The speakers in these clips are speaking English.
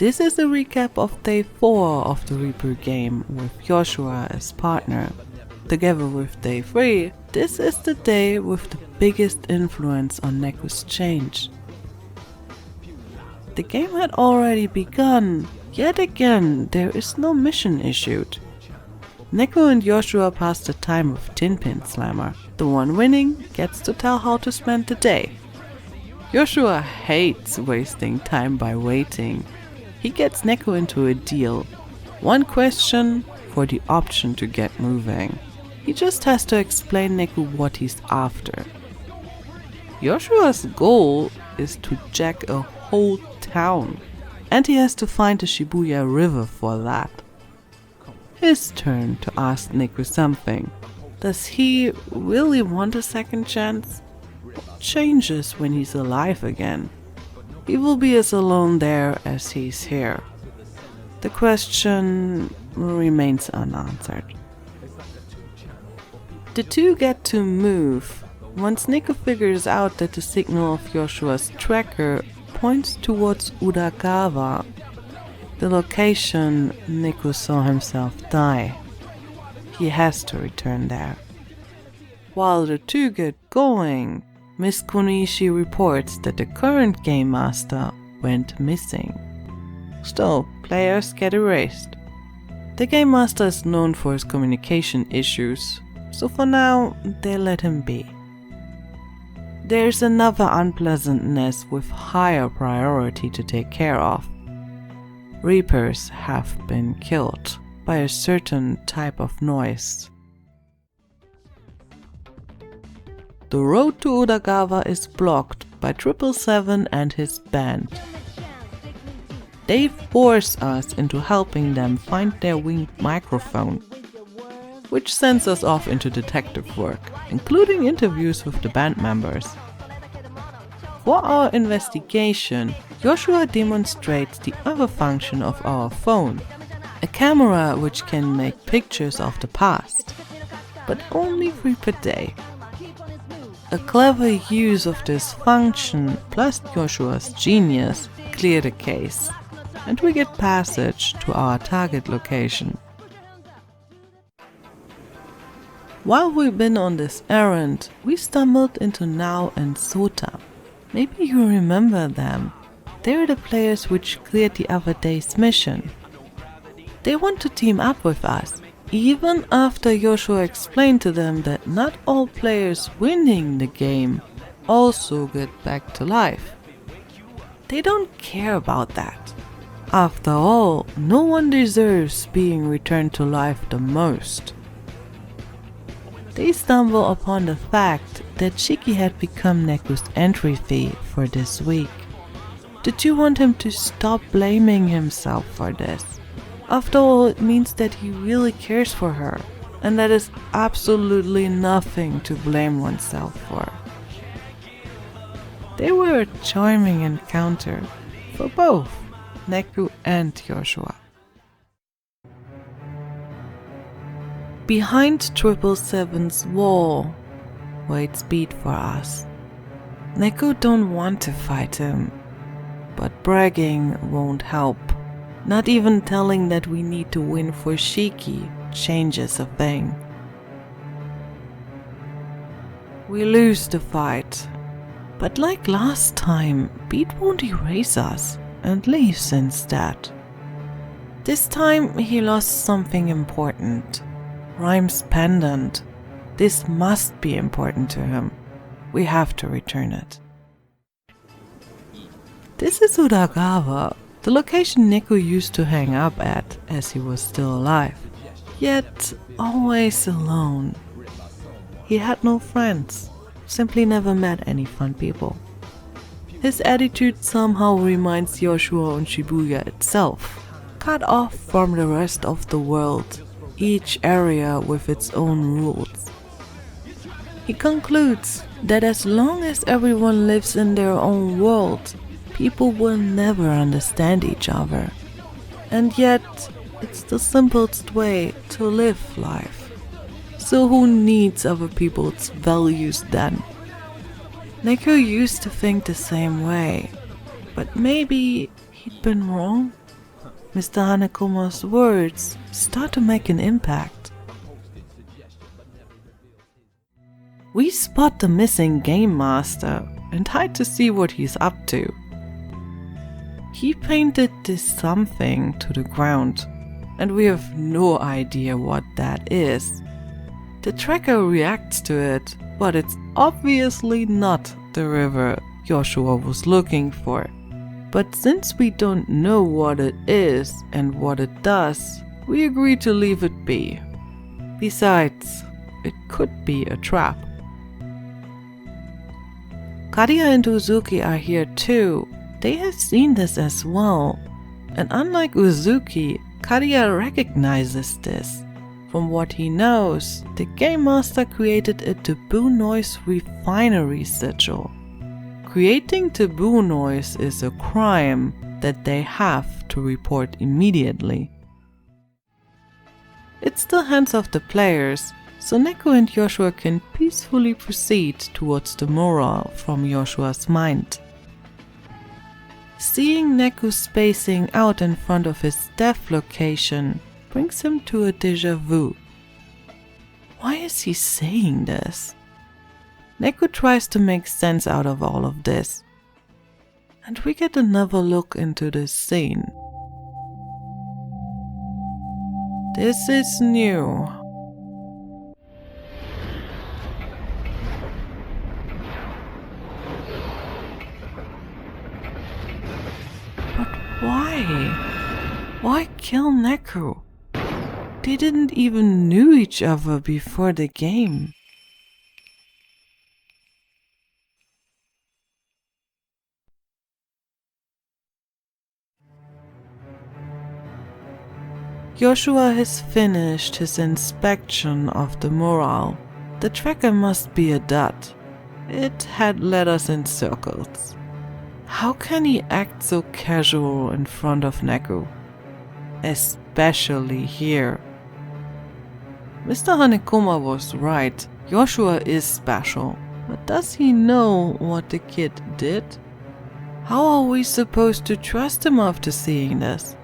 This is a recap of day 4 of the Reaper game with Joshua as partner. Together with day 3, this is the day with the biggest influence on Neku's change. The game had already begun, yet again there is no mission issued. Neku and Joshua pass the time with Tinpin Slammer. The one winning gets to tell how to spend the day. Joshua hates wasting time by waiting. He gets Neku into a deal. One question for the option to get moving. He just has to explain Neku what he's after. Joshua's goal is to jack a whole town, and he has to find the Shibuya river for that. His turn to ask Neku something. Does he really want a second chance? What changes when he's alive again? He will be as alone there as he's here. The question remains unanswered. The two get to move once Neku figures out that the signal of Joshua's tracker points towards Udagawa, the location Neku saw himself die. He has to return there. While the two get going, Miss Konishi reports that the current game master went missing. Still, players get erased. The game master is known for his communication issues, so for now they let him be. There's another unpleasantness with higher priority to take care of. Reapers have been killed by a certain type of noise. The road to Udagawa is blocked by 777 and his band. They force us into helping them find their winged microphone, which sends us off into detective work, including interviews with the band members. For our investigation, Joshua demonstrates the other function of our phone, a camera which can make pictures of the past, but only 3 per day. A clever use of this function plus Joshua's genius clear the case, and we get passage to our target location. While we've been on this errand, we stumbled into Nao and Sota. Maybe you remember them. They're the players which cleared the other day's mission. They want to team up with us, even after Joshua explained to them that not all players winning the game also get back to life. They don't care about that. After all, no one deserves being returned to life the most. They stumble upon the fact that Shiki had become Neku's entry fee for this week. The two want him to stop blaming himself for this. After all, it means that he really cares for her, and that is absolutely nothing to blame oneself for. They were a charming encounter for both Neku and Joshua. Behind 777's wall waits Beat for us. Neku don't want to fight him, but bragging won't help. Not even telling that we need to win for Shiki changes a thing. We lose the fight, but like last time, Beat won't erase us and leaves instead. This time he lost something important. Rhyme's pendant. This must be important to him. We have to return it. This is Udagawa, the location Neku used to hang up at as he was still alive, yet always alone. He had no friends, simply never met any fun people. His attitude somehow reminds Joshua on Shibuya itself, cut off from the rest of the world, each area with its own rules. He concludes that as long as everyone lives in their own world, people will never understand each other. And yet, it's the simplest way to live life. So who needs other people's values then? Neku used to think the same way, but maybe he'd been wrong? Mr. Hanekoma's words start to make an impact. We spot the missing game master and hide to see what he's up to. He painted this something to the ground, and we have no idea what that is. The tracker reacts to it, but it's obviously not the river Joshua was looking for. But since we don't know what it is and what it does, we agree to leave it be. Besides, it could be a trap. Kariya and Uzuki are here too. They have seen this as well. And unlike Uzuki, Kariya recognizes this. From what he knows, the Game Master created a taboo noise refinery sigil. Creating taboo noise is a crime that they have to report immediately. It's still hands off the players, so Neku and Joshua can peacefully proceed towards the mural from Joshua's mind. Seeing Neku spacing out in front of his death location brings him to a déjà vu. Why is he saying this? Neku tries to make sense out of all of this, and we get another look into this scene. This is new. But why? Why kill Neku? They didn't even know each other before the game. Joshua has finished his inspection of the mural. The tracker must be a dud. It had letters in circles. How can he act so casual in front of Neku? Especially here. Mr. Hanekoma was right. Joshua is special. But does he know what the kid did? How are we supposed to trust him after seeing this?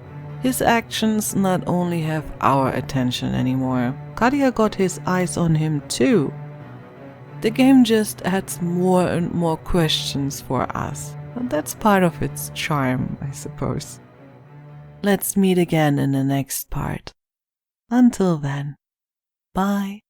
His actions not only have our attention anymore, Kariya got his eyes on him too. The game just adds more and more questions for us, and that's part of its charm, I suppose. Let's meet again in the next part. Until then, bye.